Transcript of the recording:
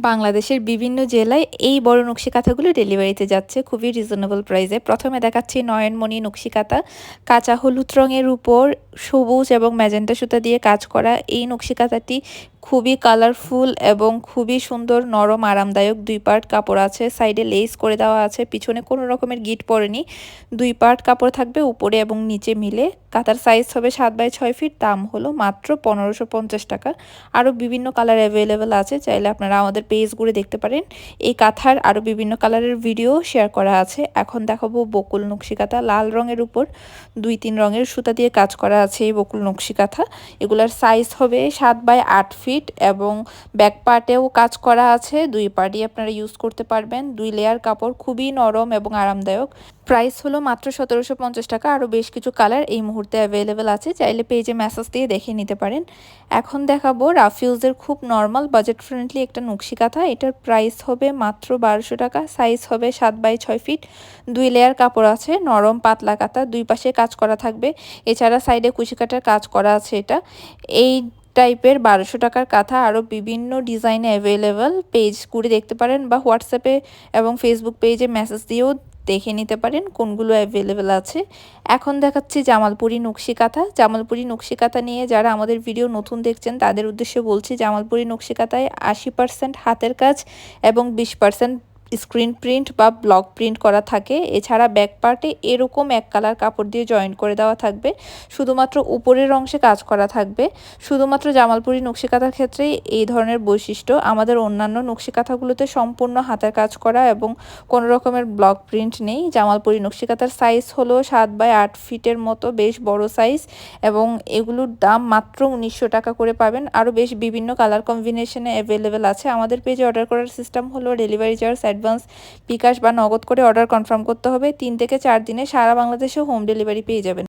বাংলাদেশের বিভিন্ন জেলায় এই বড় নকশি কাঁথাগুলো ডেলিভারিতে যাচ্ছে খুবই রিজনেবল প্রাইসে। প্রথমে দেখাচ্ছি নয়নমণি নকশি কাঁথা, কাঁচা হলুদ রঙের উপর সবুজ এবং ম্যাজেন্টা সুতা দিয়ে কাজ করা। এই নকশি কাঁথাটি খুবই কালারফুল এবং খুবই সুন্দর, নরম, আরামদায়ক। 2 পার্ট কাপড় আছে, সাইডে লেস করে দেওয়া আছে, পিছনে কোনো রকমের গিট পড়েনি। 2 পার্ট কাপড় থাকবে উপরে এবং নিচে মিলে। কাঁথার সাইজ হবে 7 বাই 6 ফিট। দাম হলো মাত্র 1550 টাকা। আরও বিভিন্ন কালার অ্যাভেলেবেল আছে, চাইলে আপনারা আমাদের পেজ ঘুরে দেখতে পারেন। এই কাঁথার আরও বিভিন্ন কালারের ভিডিও শেয়ার করা আছে। এখন দেখাবো বকুল নকশি কাঁথা। লাল রঙের উপর 2-3 রঙের সুতা দিয়ে কাজ করা আছে এই বকুল নকশি কাঁথা। এগুলার সাইজ হবে 7 বাই 8 ফিট এবং ব্যাক পার্টেও কাজ করা আছে। 2 পার্টই আপনারা ইউজ করতে পারবেন। 2 লেয়ার কাপড়, খুবই নরম এবং আরামদায়ক। প্রাইস হলো মাত্র 1750 টাকা। আরও বেশ কিছু কালার এই মুহূর্তে অ্যাভেলেবেল আছে, চাইলে পেজে মেসেজ দিয়ে দেখে নিতে পারেন। এখন দেখাবো রাফিউজের খুব নর্মাল বাজেট ফ্রেন্ডলি একটা নকশি কাঁথা। এটার প্রাইস হবে মাত্র 1200 টাকা। সাইজ হবে 7 বাই 6 ফিট। 2 লেয়ার কাপড় আছে, নরম পাতলা কাঁথা, 2 পাশে কাজ করা থাকবে। এছাড়া সাইডে কুচি কাটার কাজ করা আছে। এই টাইপের 1200 টাকার কাঁথা আরও বিভিন্ন ডিজাইনে অ্যাভেলেবেল। পেজ ঘুরে দেখতে পারেন বা হোয়াটসঅ্যাপে এবং ফেসবুক পেজে মেসেজ দিয়েও দেখে নিতে পারেন কোনগুলো অ্যাভেলেবেল আছে। এখন দেখাচ্ছি জামালপুরি নকশি কাঁথা। জামালপুরি নকশি কাঁথা নিয়ে যারা আমাদের ভিডিও নতুন দেখছেন তাদের উদ্দেশ্যে বলছি, জামালপুরি নকশি কাঁথায় 80% হাতের কাজ এবং 20% স্ক্রিন প্রিন্ট বা ব্লক প্রিন্ট করা থাকে। এছাড়া ব্যাক পার্টে এরকম এক কালার কাপড় দিয়ে জয়েন করে দেওয়া থাকবে। শুধুমাত্র উপরের অংশে কাজ করা থাকবে। শুধুমাত্র জামালপুরি নকশি কাঁথার ক্ষেত্রেই এই ধরনের বৈশিষ্ট্য। আমাদের অন্যান্য নকশি কাঁথাগুলোতে সম্পূর্ণ হাতের কাজ করা এবং কোনো রকমের ব্লক প্রিন্ট নেই। জামালপুরি নকশি কাঁথার সাইজ হলো 7 বাই 8 ফিটের মতো, বেশ বড় সাইজ, এবং এগুলোর দাম মাত্র 1900 টাকা করে পাবেন। আরও বেশ বিভিন্ন কালার কম্বিনেশনে অ্যাভেলেবেল আছে। আমাদের পেজে অর্ডার করার সিস্টেম হলো ডেলিভারি চার্জ অ্যাডভান্স, বিকাশ বা নগদ করে অর্ডার কনফার্ম করতে হবে। 3 থেকে 4 দিনে সারা বাংলাদেশে হোম ডেলিভারি পেয়ে যাবেন।